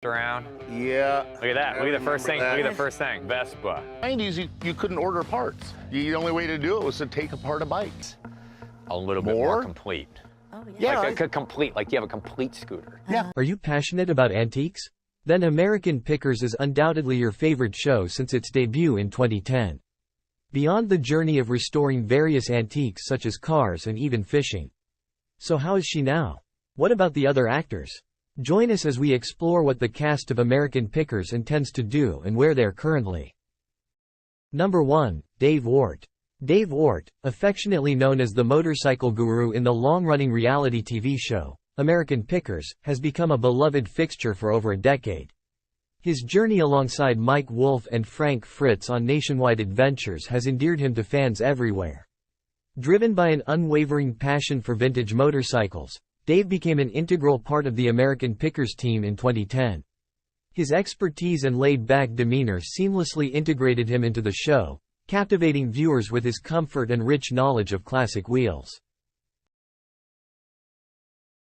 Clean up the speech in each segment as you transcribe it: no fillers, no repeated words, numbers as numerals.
around. Yeah. Look at that. I Look at the first thing. remember Look that. at the first thing. Vespa. 90s, you couldn't order parts. The only way to do it was to take apart a bike. A little bit more complete. Oh, Yeah. Like a complete, like you have a complete scooter. Yeah. Are you passionate about antiques? Then American Pickers is undoubtedly your favorite show since its debut in 2010. Beyond the journey of restoring various antiques such as cars and even fishing. So how is she now? What about the other actors? Join us as we explore what the cast of American Pickers intends to do and where they're currently. Number 1, Dave Wart. Dave Wart, affectionately known as the motorcycle guru in the long-running reality TV show, American Pickers, has become a beloved fixture for over a decade. His journey alongside Mike Wolfe and Frank Fritz on nationwide adventures has endeared him to fans everywhere. Driven by an unwavering passion for vintage motorcycles, Dave became an integral part of the American Pickers team in 2010. His expertise and laid-back demeanor seamlessly integrated him into the show, captivating viewers with his comfort and rich knowledge of classic wheels.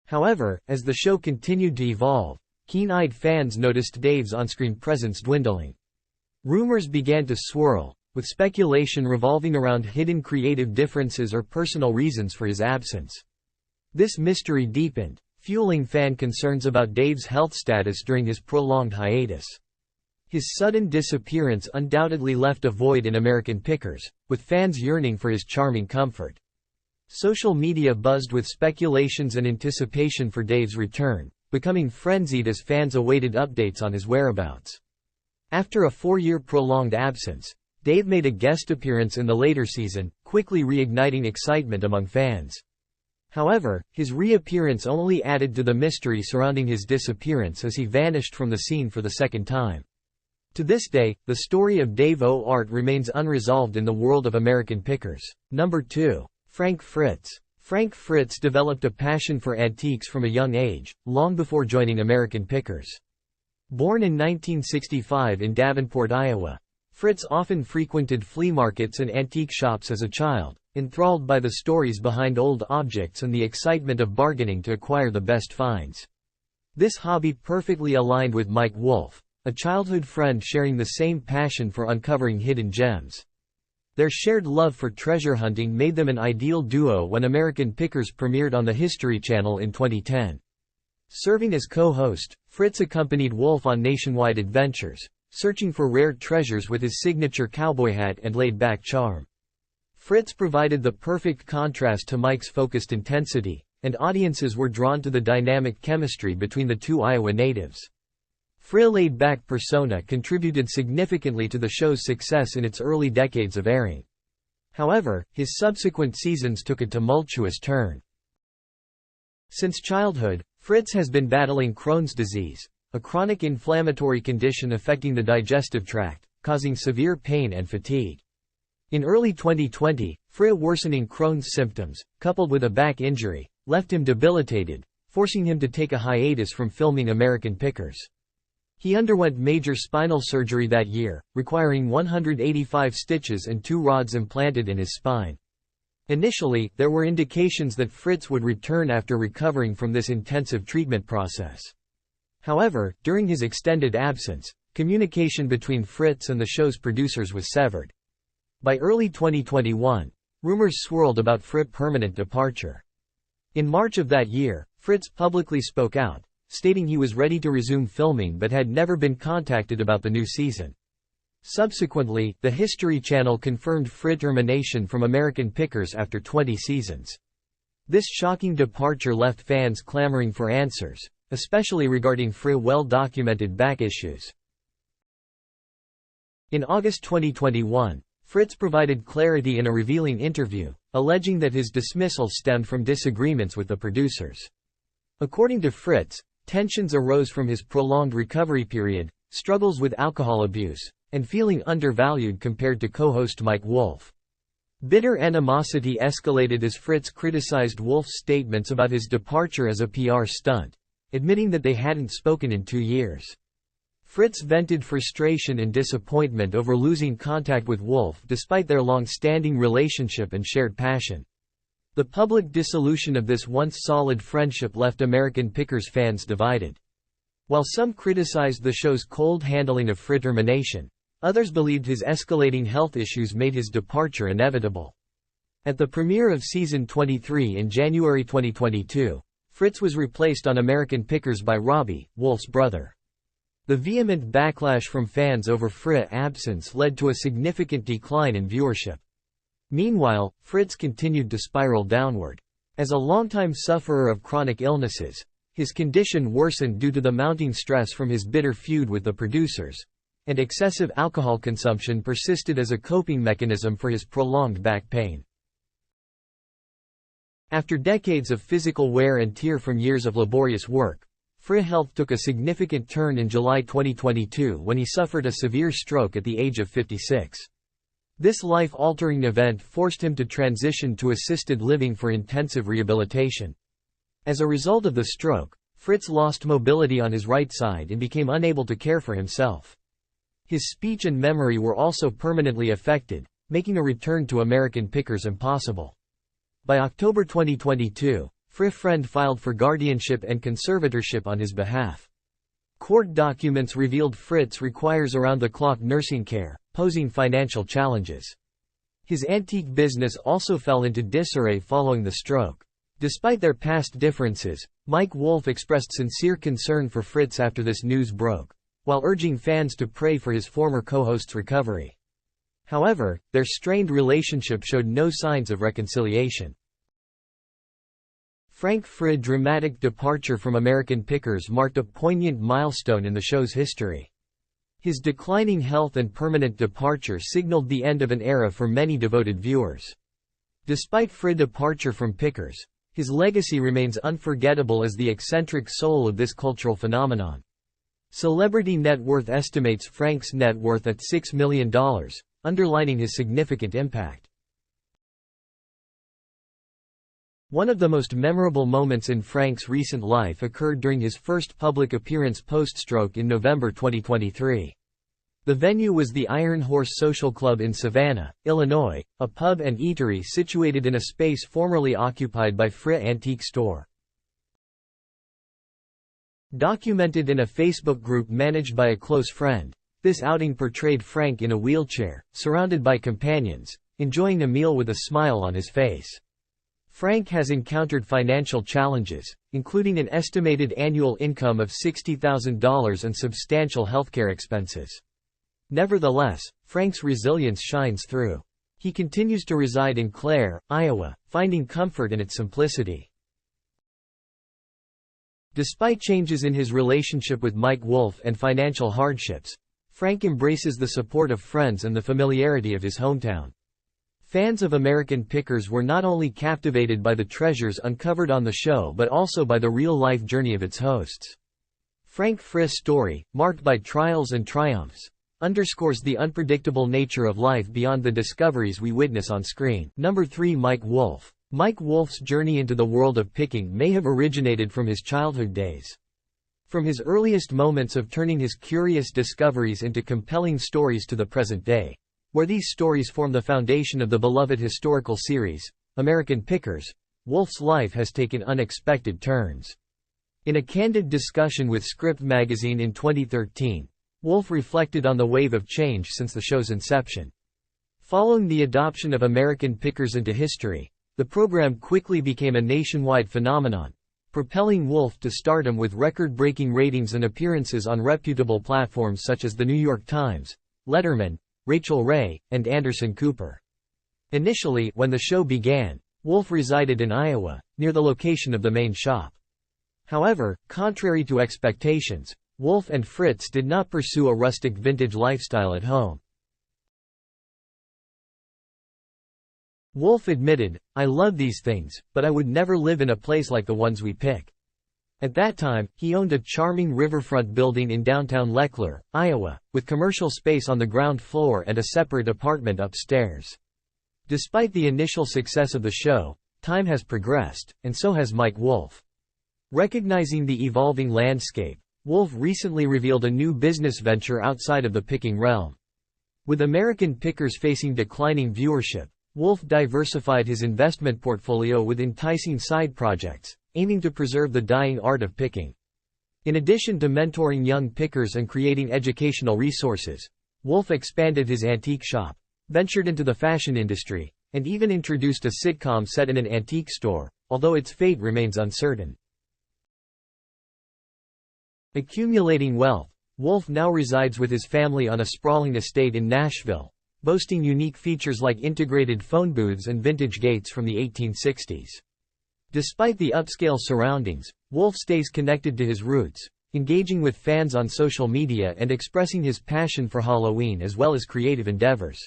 However, as the show continued to evolve, keen-eyed fans noticed Dave's on-screen presence dwindling. Rumors began to swirl, with speculation revolving around hidden creative differences or personal reasons for his absence. This mystery deepened, fueling fan concerns about Dave's health status during his prolonged hiatus. His sudden disappearance undoubtedly left a void in American Pickers, with fans yearning for his charming comfort. Social media buzzed with speculations and anticipation for Dave's return, becoming frenzied as fans awaited updates on his whereabouts. After a 4-year prolonged absence, Dave made a guest appearance in the later season, quickly reigniting excitement among fans. However, his reappearance only added to the mystery surrounding his disappearance as he vanished from the scene for the second time. To this day, the story of Dave Wart remains unresolved in the world of American Pickers. Number 2. Frank Fritz. Frank Fritz developed a passion for antiques from a young age, long before joining American Pickers. Born in 1965 in Davenport, Iowa, Fritz often frequented flea markets and antique shops as a child, enthralled by the stories behind old objects and the excitement of bargaining to acquire the best finds. This hobby perfectly aligned with Mike Wolfe, a childhood friend sharing the same passion for uncovering hidden gems. Their shared love for treasure hunting made them an ideal duo when American Pickers premiered on the History Channel in 2010. Serving as co-host, Fritz accompanied Wolfe on nationwide adventures, searching for rare treasures with his signature cowboy hat and laid-back charm. Fritz provided the perfect contrast to Mike's focused intensity, and audiences were drawn to the dynamic chemistry between the two Iowa natives. Fritz's laid-back persona contributed significantly to the show's success in its early decades of airing. However, his subsequent seasons took a tumultuous turn. Since childhood, Fritz has been battling Crohn's disease, a chronic inflammatory condition affecting the digestive tract, causing severe pain and fatigue. In early 2020, Fritz's worsening Crohn's symptoms, coupled with a back injury, left him debilitated, forcing him to take a hiatus from filming American Pickers. He underwent major spinal surgery that year, requiring 185 stitches and 2 rods implanted in his spine. Initially, there were indications that Fritz would return after recovering from this intensive treatment process. However, during his extended absence, communication between Fritz and the show's producers was severed. By early 2021, rumors swirled about Fritz's permanent departure. In March of that year, Fritz publicly spoke out, stating he was ready to resume filming but had never been contacted about the new season. Subsequently, the History Channel confirmed Fritz's termination from American Pickers after 20 seasons. This shocking departure left fans clamoring for answers, especially regarding Fritz's well-documented back issues. In August 2021, Fritz provided clarity in a revealing interview, alleging that his dismissal stemmed from disagreements with the producers. According to Fritz, tensions arose from his prolonged recovery period, struggles with alcohol abuse, and feeling undervalued compared to co-host Mike Wolfe. Bitter animosity escalated as Fritz criticized Wolfe's statements about his departure as a PR stunt, admitting that they hadn't spoken in 2 years. Fritz vented frustration and disappointment over losing contact with Wolfe despite their long-standing relationship and shared passion. The public dissolution of this once solid friendship left American Pickers fans divided. While some criticized the show's cold handling of Frit termination, others believed his escalating health issues made his departure inevitable. At the premiere of season 23 in January 2022, Fritz was replaced on American Pickers by Robbie, Wolf's brother. The vehement backlash from fans over Fritz's absence led to a significant decline in viewership. Meanwhile, Fritz continued to spiral downward. As a longtime sufferer of chronic illnesses, his condition worsened due to the mounting stress from his bitter feud with the producers, and excessive alcohol consumption persisted as a coping mechanism for his prolonged back pain. After decades of physical wear and tear from years of laborious work, Fritz's health took a significant turn in July 2022 when he suffered a severe stroke at the age of 56. This life-altering event forced him to transition to assisted living for intensive rehabilitation. As a result of the stroke, Fritz lost mobility on his right side and became unable to care for himself. His speech and memory were also permanently affected, making a return to American Pickers impossible. By October 2022, Fritz's friend filed for guardianship and conservatorship on his behalf. Court documents revealed Fritz requires around-the-clock nursing care, posing financial challenges. His antique business also fell into disarray following the stroke. Despite their past differences, Mike Wolf expressed sincere concern for Fritz after this news broke, while urging fans to pray for his former co-host's recovery. However, their strained relationship showed no signs of reconciliation. Frank Fritz's dramatic departure from American Pickers marked a poignant milestone in the show's history. His declining health and permanent departure signaled the end of an era for many devoted viewers. Despite Fritz's departure from Pickers, his legacy remains unforgettable as the eccentric soul of this cultural phenomenon. Celebrity Net Worth estimates Frank's net worth at $6 million, underlining his significant impact. One of the most memorable moments in Frank's recent life occurred during his first public appearance post-stroke in November 2023. The venue was the Iron Horse Social Club in Savannah, Illinois, a pub and eatery situated in a space formerly occupied by Fritz's Antique Store. Documented in a Facebook group managed by a close friend, this outing portrayed Frank in a wheelchair, surrounded by companions, enjoying a meal with a smile on his face. Frank has encountered financial challenges, including an estimated annual income of $60,000 and substantial healthcare expenses. Nevertheless, Frank's resilience shines through. He continues to reside in Clare, Iowa, finding comfort in its simplicity. Despite changes in his relationship with Mike Wolf and financial hardships, Frank embraces the support of friends and the familiarity of his hometown. Fans of American Pickers were not only captivated by the treasures uncovered on the show but also by the real-life journey of its hosts. Frank Fritz's story, marked by trials and triumphs, underscores the unpredictable nature of life beyond the discoveries we witness on screen. Number 3. Mike Wolf. Mike Wolf's journey into the world of picking may have originated from his childhood days. From his earliest moments of turning his curious discoveries into compelling stories to the present day, where these stories form the foundation of the beloved historical series, American Pickers, Wolf's life has taken unexpected turns. In a candid discussion with Script magazine in 2013, Wolf reflected on the wave of change since the show's inception. Following the adoption of American Pickers into history, the program quickly became a nationwide phenomenon, propelling Wolf to stardom with record-breaking ratings and appearances on reputable platforms such as The New York Times, Letterman, Rachel Ray, and Anderson Cooper. Initially, when the show began, Wolf resided in Iowa, near the location of the main shop. However, contrary to expectations, Wolf and Fritz did not pursue a rustic vintage lifestyle at home. Wolf admitted, "I love these things, but I would never live in a place like the ones we pick." At that time, he owned a charming riverfront building in downtown Leckler, Iowa, with commercial space on the ground floor and a separate apartment upstairs. Despite the initial success of the show, time has progressed, and so has Mike Wolf. Recognizing the evolving landscape, Wolf recently revealed a new business venture outside of the picking realm. With American Pickers facing declining viewership, Wolf diversified his investment portfolio with enticing side projects, aiming to preserve the dying art of picking. In addition to mentoring young pickers and creating educational resources, Wolf expanded his antique shop, ventured into the fashion industry, and even introduced a sitcom set in an antique store, although its fate remains uncertain. Accumulating wealth, Wolf now resides with his family on a sprawling estate in Nashville, boasting unique features like integrated phone booths and vintage gates from the 1860s. Despite the upscale surroundings, Wolf stays connected to his roots, engaging with fans on social media and expressing his passion for Halloween as well as creative endeavors.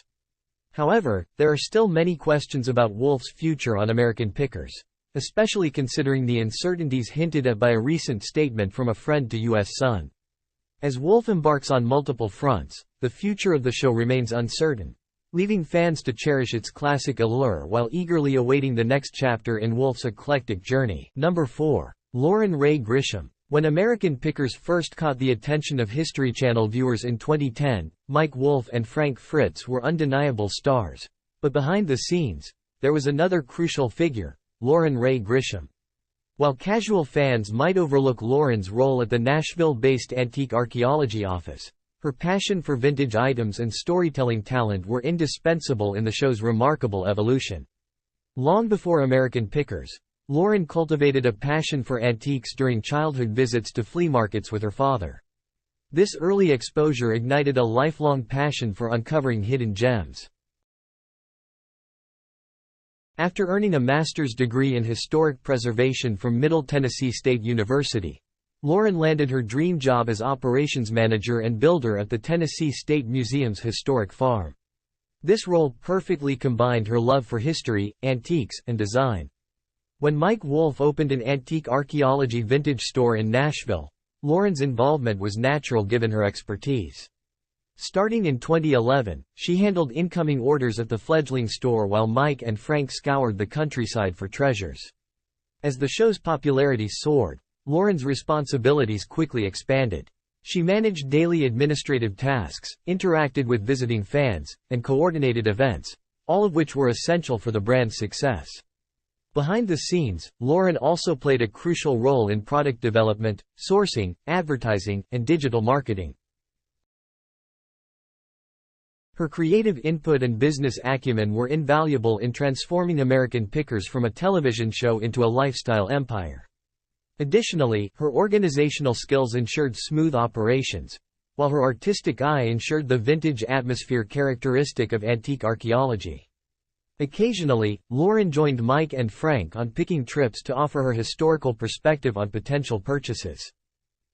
However, there are still many questions about Wolf's future on American Pickers, especially considering the uncertainties hinted at by a recent statement from a friend to U.S. Sun. As Wolf embarks on multiple fronts, the future of the show remains uncertain, leaving fans to cherish its classic allure while eagerly awaiting the next chapter in Wolf's eclectic journey. Number 4. Lauren Ray Grisham. When American Pickers first caught the attention of History Channel viewers in 2010, Mike Wolf and Frank Fritz were undeniable stars. But behind the scenes, there was another crucial figure, Lauren Ray Grisham. While casual fans might overlook Lauren's role at the Nashville-based Antique Archaeology Office, her passion for vintage items and storytelling talent were indispensable in the show's remarkable evolution. Long before American Pickers, Lauren cultivated a passion for antiques during childhood visits to flea markets with her father. This early exposure ignited a lifelong passion for uncovering hidden gems. After earning a master's degree in historic preservation from Middle Tennessee State University, Lauren landed her dream job as operations manager and builder at the Tennessee State Museum's historic farm. This role perfectly combined her love for history, antiques, and design. When Mike Wolf opened an antique archaeology vintage store in Nashville, Lauren's involvement was natural given her expertise. Starting in 2011, she handled incoming orders at the fledgling store while Mike and Frank scoured the countryside for treasures. As the show's popularity soared, Lauren's responsibilities quickly expanded. She managed daily administrative tasks, interacted with visiting fans, and coordinated events, all of which were essential for the brand's success. Behind the scenes, Lauren also played a crucial role in product development, sourcing, advertising, and digital marketing. Her creative input and business acumen were invaluable in transforming American Pickers from a television show into a lifestyle empire. Additionally, her organizational skills ensured smooth operations, while her artistic eye ensured the vintage atmosphere characteristic of antique archaeology. Occasionally, Lauren joined Mike and Frank on picking trips to offer her historical perspective on potential purchases.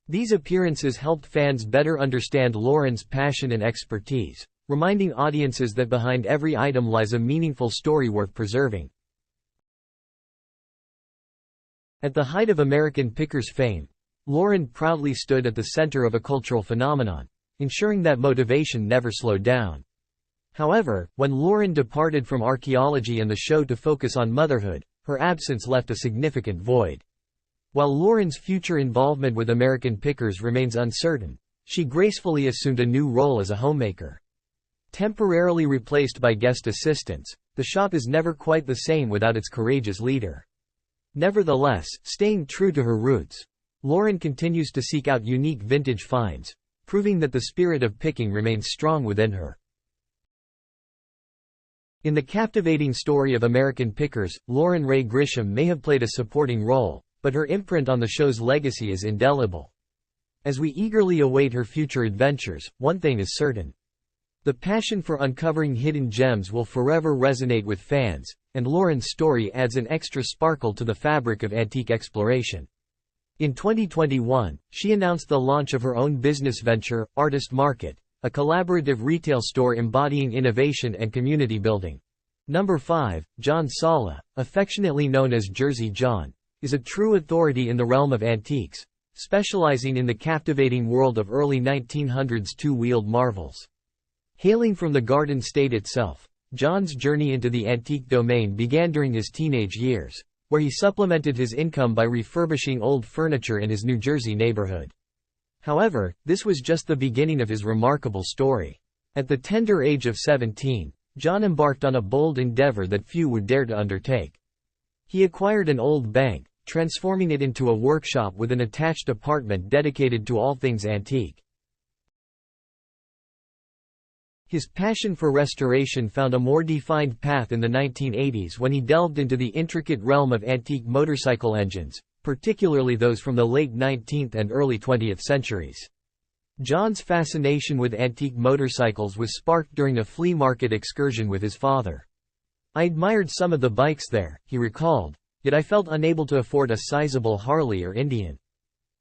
These appearances helped fans better understand Lauren's passion and expertise, reminding audiences that behind every item lies a meaningful story worth preserving. At the height of American Pickers' fame, Lauren proudly stood at the center of a cultural phenomenon, ensuring that motivation never slowed down. However, when Lauren departed from archaeology and the show to focus on motherhood, her absence left a significant void. While Lauren's future involvement with American Pickers remains uncertain, she gracefully assumed a new role as a homemaker. Temporarily replaced by guest assistants, the shop is never quite the same without its courageous leader. Nevertheless, staying true to her roots, Lauren continues to seek out unique vintage finds, proving that the spirit of picking remains strong within her. In the captivating story of American Pickers, Lauren Ray Grisham may have played a supporting role, but her imprint on the show's legacy is indelible. As we eagerly await her future adventures, one thing is certain. The passion for uncovering hidden gems will forever resonate with fans, and Lauren's story adds an extra sparkle to the fabric of antique exploration. In 2021, she announced the launch of her own business venture, Artist Market, a collaborative retail store embodying innovation and community building. Number 5, John Sala, affectionately known as Jersey John, is a true authority in the realm of antiques, specializing in the captivating world of early 1900s two-wheeled marvels. Hailing from the Garden State itself, John's journey into the antique domain began during his teenage years, where he supplemented his income by refurbishing old furniture in his New Jersey neighborhood. However, this was just the beginning of his remarkable story. At the tender age of 17, John embarked on a bold endeavor that few would dare to undertake. He acquired an old bank, transforming it into a workshop with an attached apartment dedicated to all things antique. His passion for restoration found a more defined path in the 1980s when he delved into the intricate realm of antique motorcycle engines, particularly those from the late 19th and early 20th centuries. John's fascination with antique motorcycles was sparked during a flea market excursion with his father. "I admired some of the bikes there," he recalled, "yet I felt unable to afford a sizable Harley or Indian.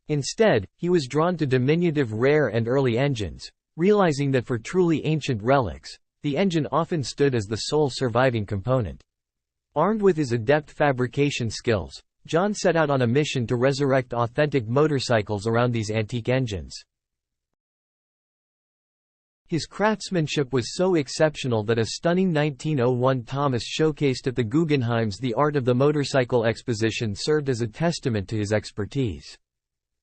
Instead, he was drawn to diminutive rare and early engines, realizing that for truly ancient relics, the engine often stood as the sole surviving component." Armed with his adept fabrication skills, John set out on a mission to resurrect authentic motorcycles around these antique engines. His craftsmanship was so exceptional that a stunning 1901 Thomas showcased at the Guggenheim's The Art of the Motorcycle exposition served as a testament to his expertise.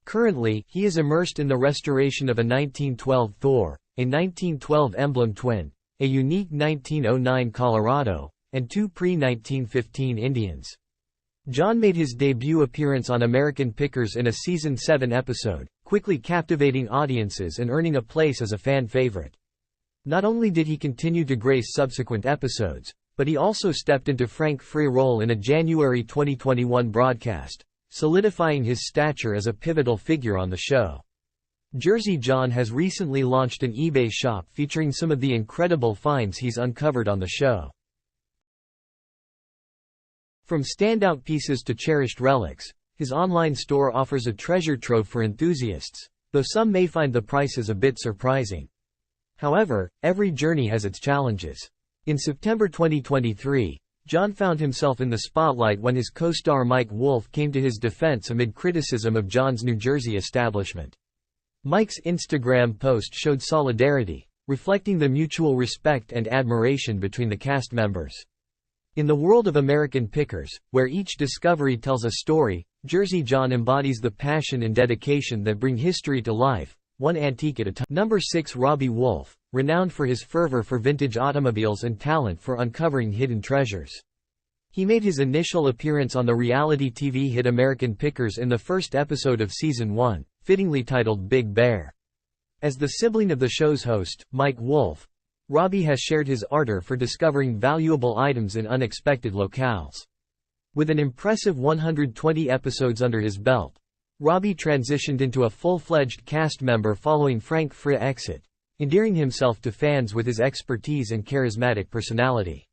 Currently, he is immersed in the restoration of a 1912 Thor, a 1912 Emblem Twin, a unique 1909 Colorado, and two pre-1915 Indians. John made his debut appearance on American Pickers in a Season 7 episode, quickly captivating audiences and earning a place as a fan favorite. Not only did he continue to grace subsequent episodes, but he also stepped into Frank Frey's role in a January 2021 broadcast, solidifying his stature as a pivotal figure on the show. Jersey John has recently launched an eBay shop featuring some of the incredible finds he's uncovered on the show. From standout pieces to cherished relics, his online store offers a treasure trove for enthusiasts, though some may find the prices a bit surprising. However, every journey has its challenges. In September 2023, John found himself in the spotlight when his co-star Mike Wolfe came to his defense amid criticism of John's New Jersey establishment. Mike's Instagram post showed solidarity, reflecting the mutual respect and admiration between the cast members. In the world of American Pickers, where each discovery tells a story, Jersey John embodies the passion and dedication that bring history to life, one antique at a time. Number 6. Robbie Wolfe, renowned for his fervor for vintage automobiles and talent for uncovering hidden treasures. He made his initial appearance on the reality TV hit American Pickers in the first episode of Season 1, fittingly titled Big Bear. As the sibling of the show's host, Mike Wolfe, Robbie has shared his ardor for discovering valuable items in unexpected locales. With an impressive 120 episodes under his belt, Robbie transitioned into a full-fledged cast member following Frank Frey's exit, endearing himself to fans with his expertise and charismatic personality.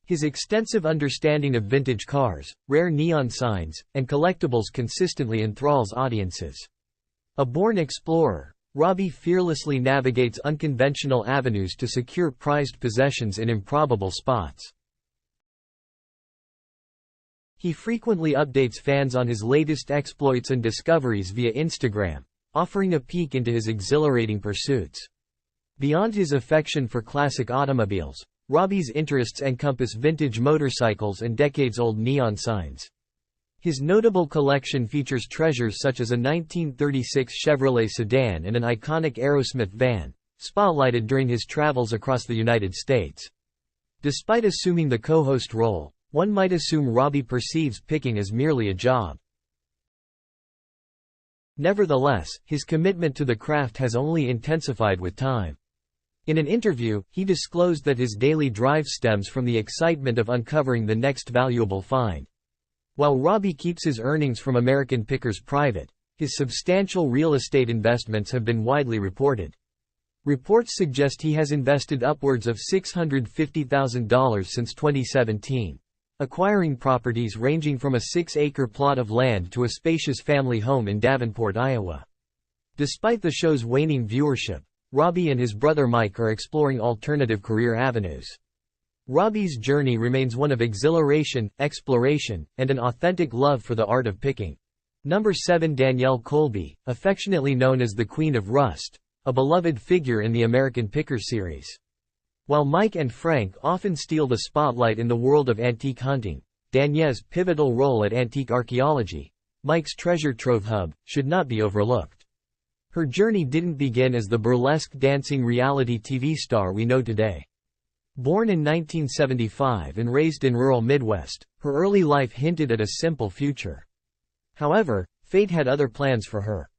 His extensive understanding of vintage cars, rare neon signs, and collectibles consistently enthralls audiences. A born explorer, Robbie fearlessly navigates unconventional avenues to secure prized possessions in improbable spots. He frequently updates fans on his latest exploits and discoveries via Instagram, offering a peek into his exhilarating pursuits. Beyond his affection for classic automobiles, Robbie's interests encompass vintage motorcycles and decades-old neon signs. His notable collection features treasures such as a 1936 Chevrolet sedan and an iconic Aerosmith van, spotlighted during his travels across the United States. Despite assuming the co-host role, one might assume Robbie perceives picking as merely a job. Nevertheless, his commitment to the craft has only intensified with time. In an interview, he disclosed that his daily drive stems from the excitement of uncovering the next valuable find. While Robbie keeps his earnings from American Pickers private, his substantial real estate investments have been widely reported. Reports suggest he has invested upwards of $650,000 since 2017, acquiring properties ranging from a 6-acre plot of land to a spacious family home in Davenport, Iowa. Despite the show's waning viewership, Robbie and his brother Mike are exploring alternative career avenues. Robbie's journey remains one of exhilaration, exploration, and an authentic love for the art of picking. Number 7. Danielle Colby, affectionately known as the Queen of Rust, a beloved figure in the American Pickers series. While Mike and Frank often steal the spotlight in the world of antique hunting, Danielle's pivotal role at antique archaeology, Mike's treasure trove hub, should not be overlooked. Her journey didn't begin as the burlesque dancing reality TV star we know today. Born in 1975 and raised in rural Midwest, her early life hinted at a simple future. However, fate had other plans for her.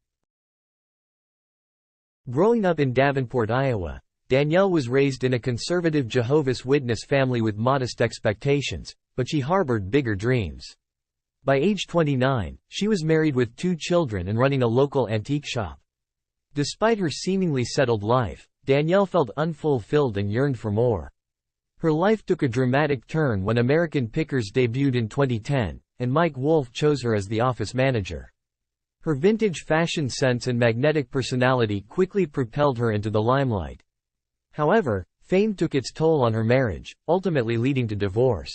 Growing up in Davenport, Iowa, Danielle was raised in a conservative Jehovah's Witness family with modest expectations, but she harbored bigger dreams. By age 29, she was married with 2 children and running a local antique shop. Despite her seemingly settled life, Danielle felt unfulfilled and yearned for more. Her life took a dramatic turn when American Pickers debuted in 2010, and Mike Wolfe chose her as the office manager. Her vintage fashion sense and magnetic personality quickly propelled her into the limelight. However, fame took its toll on her marriage, ultimately leading to divorce.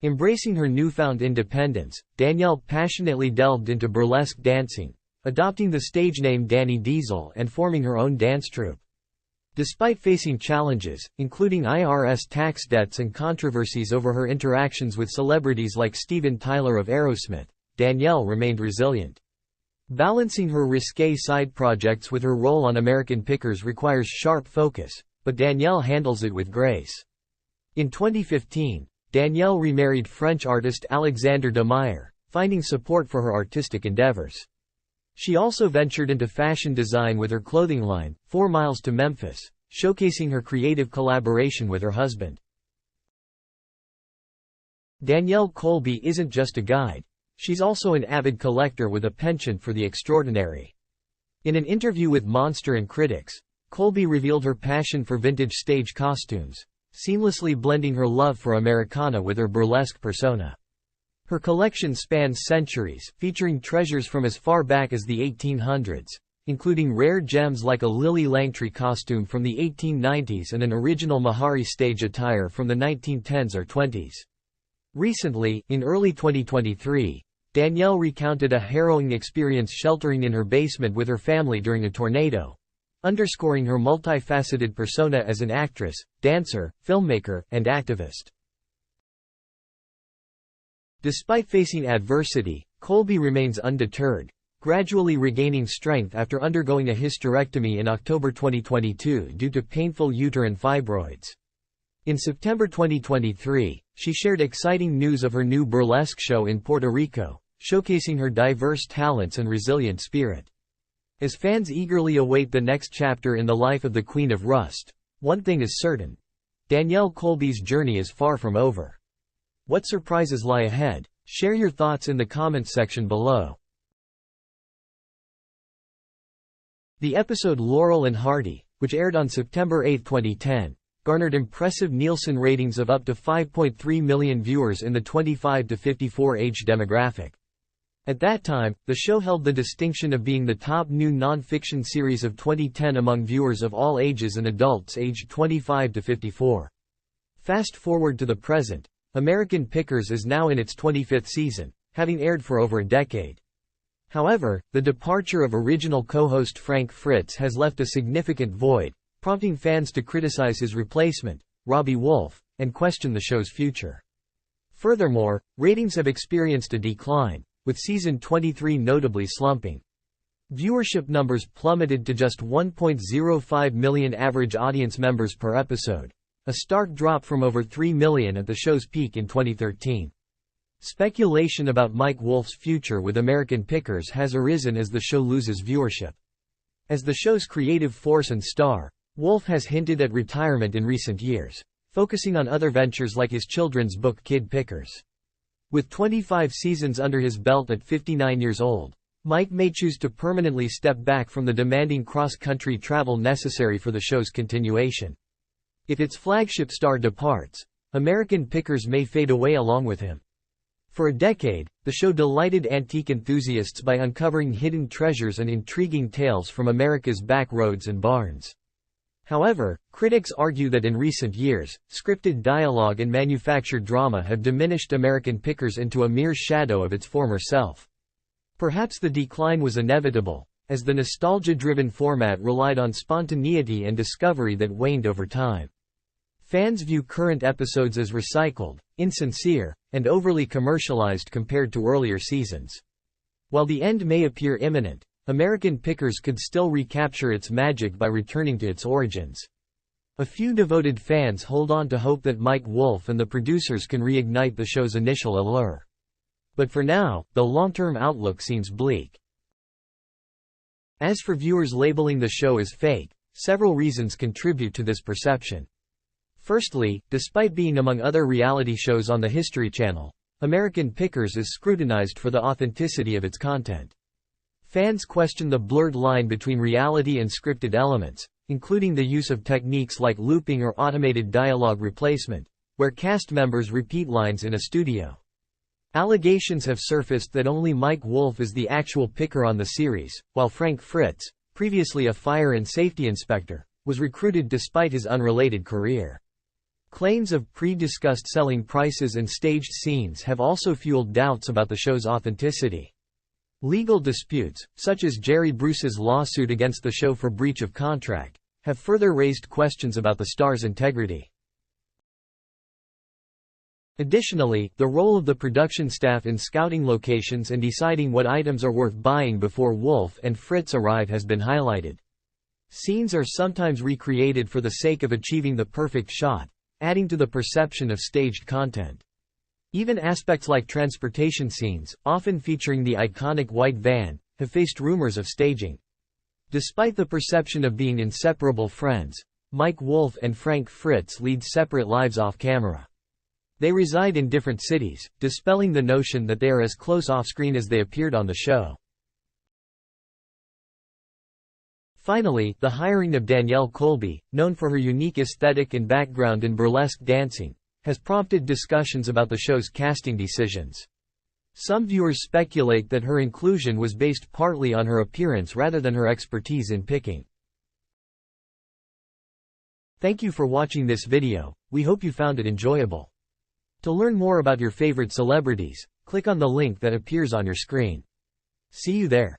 Embracing her newfound independence, Danielle passionately delved into burlesque dancing, adopting the stage name Danny Diesel and forming her own dance troupe. Despite facing challenges, including IRS tax debts and controversies over her interactions with celebrities like Steven Tyler of Aerosmith, Danielle remained resilient. Balancing her risque side projects with her role on American Pickers requires sharp focus, but Danielle handles it with grace. In 2015, Danielle remarried French artist Alexander de Meyer, finding support for her artistic endeavors. She also ventured into fashion design with her clothing line, 4 Miles to Memphis, showcasing her creative collaboration with her husband. Danielle Colby isn't just a guide. She's also an avid collector with a penchant for the extraordinary. In an interview with Monster and Critics, Colby revealed her passion for vintage stage costumes, seamlessly blending her love for Americana with her burlesque persona. Her collection spans centuries, featuring treasures from as far back as the 1800s, including rare gems like a Lily Langtry costume from the 1890s and an original Mahari stage attire from the 1910s or 20s. Recently, in early 2023, Danielle recounted a harrowing experience sheltering in her basement with her family during a tornado, underscoring her multifaceted persona as an actress, dancer, filmmaker, and activist. Despite facing adversity, Colby remains undeterred, gradually regaining strength after undergoing a hysterectomy in October 2022 due to painful uterine fibroids. In September 2023, she shared exciting news of her new burlesque show in Puerto Rico, showcasing her diverse talents and resilient spirit. As fans eagerly await the next chapter in the life of the Queen of Rust, one thing is certain: Danielle Colby's journey is far from over. What surprises lie ahead? Share your thoughts in the comments section below. The episode Laurel and Hardy, which aired on September 8, 2010, garnered impressive Nielsen ratings of up to 5.3 million viewers in the 25 to 54 age demographic. At that time, the show held the distinction of being the top new non-fiction series of 2010 among viewers of all ages and adults aged 25 to 54. Fast forward to the present, American Pickers is now in its 25th season, having aired for over a decade. However, the departure of original co-host Frank Fritz has left a significant void, prompting fans to criticize his replacement, Robbie Wolfe, and question the show's future. Furthermore, ratings have experienced a decline, with season 23 notably slumping. Viewership numbers plummeted to just 1.05 million average audience members per episode, a stark drop from over 3 million at the show's peak in 2013. Speculation about Mike Wolfe's future with American Pickers has arisen as the show loses viewership. As the show's creative force and star, Wolfe has hinted at retirement in recent years, focusing on other ventures like his children's book Kid Pickers. With 25 seasons under his belt at 59 years old, Mike may choose to permanently step back from the demanding cross-country travel necessary for the show's continuation. If its flagship star departs, American Pickers may fade away along with him. For a decade, the show delighted antique enthusiasts by uncovering hidden treasures and intriguing tales from America's back roads and barns. However, critics argue that in recent years, scripted dialogue and manufactured drama have diminished American Pickers into a mere shadow of its former self. Perhaps the decline was inevitable, as the nostalgia-driven format relied on spontaneity and discovery that waned over time. Fans view current episodes as recycled, insincere, and overly commercialized compared to earlier seasons. While the end may appear imminent, American Pickers could still recapture its magic by returning to its origins. A few devoted fans hold on to hope that Mike Wolfe and the producers can reignite the show's initial allure. But for now, the long-term outlook seems bleak. As for viewers labeling the show as fake, several reasons contribute to this perception. Firstly, despite being among other reality shows on the History Channel, American Pickers is scrutinized for the authenticity of its content. Fans question the blurred line between reality and scripted elements, including the use of techniques like looping or automated dialogue replacement, where cast members repeat lines in a studio. Allegations have surfaced that only Mike Wolfe is the actual picker on the series, while Frank Fritz, previously a fire and safety inspector, was recruited despite his unrelated career. Claims of pre-discussed selling prices and staged scenes have also fueled doubts about the show's authenticity. Legal disputes, such as Jerry Bruce's lawsuit against the show for breach of contract, have further raised questions about the star's integrity. Additionally, the role of the production staff in scouting locations and deciding what items are worth buying before Wolfe and Fritz arrive has been highlighted. Scenes are sometimes recreated for the sake of achieving the perfect shot, adding to the perception of staged content. Even aspects like transportation scenes, often featuring the iconic white van, have faced rumors of staging. Despite the perception of being inseparable friends, Mike Wolfe and Frank Fritz lead separate lives off-camera. They reside in different cities, dispelling the notion that they are as close off-screen as they appeared on the show. Finally, the hiring of Danielle Colby, known for her unique aesthetic and background in burlesque dancing, has prompted discussions about the show's casting decisions. Some viewers speculate that her inclusion was based partly on her appearance rather than her expertise in picking. Thank you for watching this video. We hope you found it enjoyable. To learn more about your favorite celebrities, click on the link that appears on your screen. See you there.